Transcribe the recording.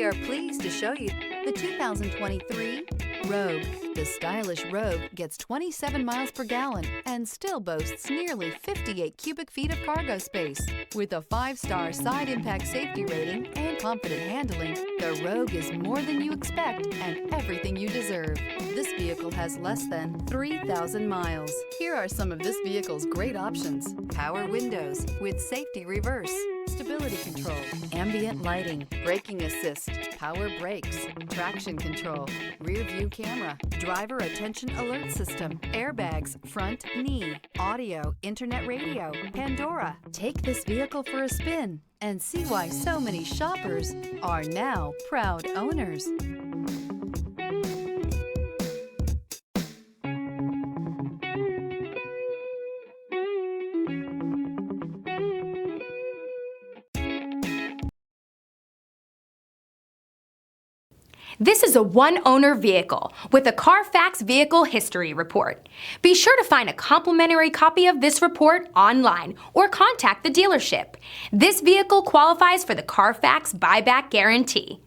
We are pleased to show you the 2023 Rogue. The stylish Rogue gets 27 miles per gallon and still boasts nearly 58 cubic feet of cargo space. With a 5-star side impact safety rating and confident handling, the Rogue is more than you expect and everything you deserve. This vehicle has less than 3,000 miles. Here are some of this vehicle's great options: power windows with safety reverse, stability control, ambient lighting, braking assist, power brakes, traction control, rear view camera, driver attention alert system, airbags, front knee, audio, internet radio, Pandora. Take this vehicle for a spin and see why so many shoppers are now proud owners. This is a one-owner vehicle with a Carfax Vehicle History Report. Be sure to find a complimentary copy of this report online or contact the dealership. This vehicle qualifies for the Carfax Buyback Guarantee.